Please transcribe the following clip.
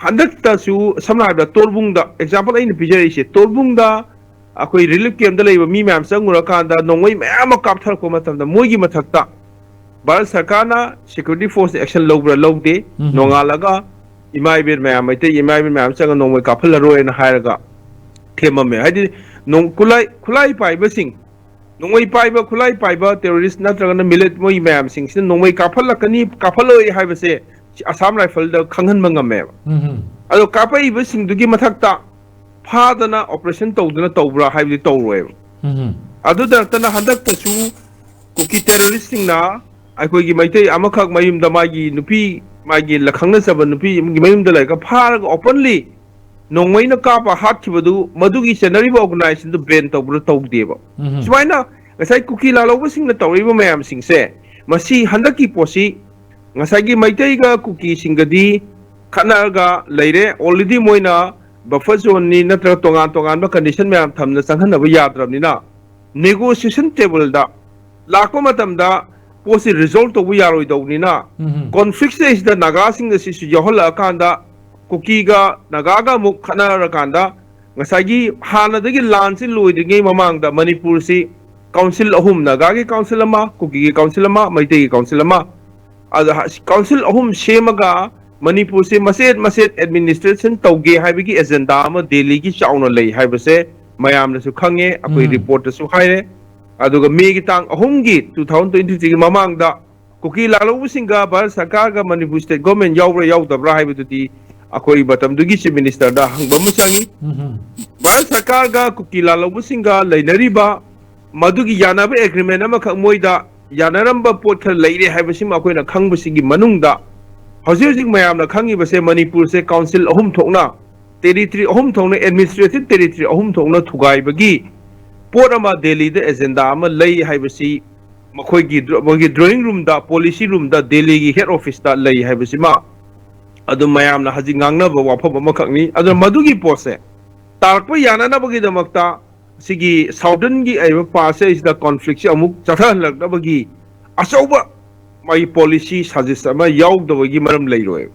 Handaktasu, some of the Torbunda, example in the Pijarisha, Torbunda, Akui relief came the labor, me, ma'am, Sangurakanda, Nongmei, Mamma Kapta Komatam, the Mugi mathakta, Bar Sakana, Security Force Action Logra Logde, Nongalaga, Imai ma'am, I take Imai ma'am, Sang Nongway Kapelaro and Hiraga, Kemame. I did no Kulai Piper sing. Nongway Piper, Kulai Piper, terrorist not on the millet, Moy ma'am sings, Nongway Kapalakani, Kapalo, have a say. Assam rifle the Kangan Mangame. Alo Kapa even singdugi mathakta, Padana operation Todana Tobra, have the tow wave. Other than Handak Pasu, cookie terroristing na, I could give my tay Amakak Mayum the Magi, Nupi, Magi, Lakangas of Nupi, Mayum the like a park openly. No way no Kapa hot Kibadu, Madugi Senari organized in the bent of Bruto Deva. So why now? As I cookie la oversing the Toriba Mayam sing say, Masi Handaki Posi. Ngasagi maitaiga cookie singadi Kanaga later already moina buffer zone ni natra tongan condition ma'am tham the Sanhan of Yadramina negotiation table da Lakomatam da post the result of we are with Nina conflict is the Nagasing the Sisu Yahola Kanda Kukiga Nagaga Muk Kanarakanda Ngasagi Hana the lands in Louis the game among the Manipur si Council of whom Nagagi Councilama, Kuki Councilama, Maitegi Councilama. Council of whom Shemaga, Manipur se Maset administration Toge Habiki agenda daily Shauna lay Habase, Mayam the Sukange, a report the Suhaire, Aduga Megitang Hongi 2023 Mamanga, Kuki Lalo Singa, Bar Sakaga, Manipur State Government Yaura Yaw the Bribe to the Akori Batam Dugishi Minister da Hangbamusangi, Bar Sakaga, Kuki Lalo Singa, Lainariba, Madugi Yanabe agreement Amaka Moida. Yanaramba port lady have a sim aquina Kangbusigi Manunda. Housing Mayam the Kangi was a Manipur se council home tona, territory home tona, administrative territory home tona to Gai Bagi. Porama Delhi the Azendama lay Hibasi Makogi drawing room da policy room da Delhi head office that lay Hibasima. Adu Mayam the Hazinganga Wapa Makani, other Madugi pose. Tarpo Yanabagi the Makta. Sigi Southern gi ay pass is the conflict amuk chathan lagdabagi asoba my policy suggest ama yaw the wagi maram lay roe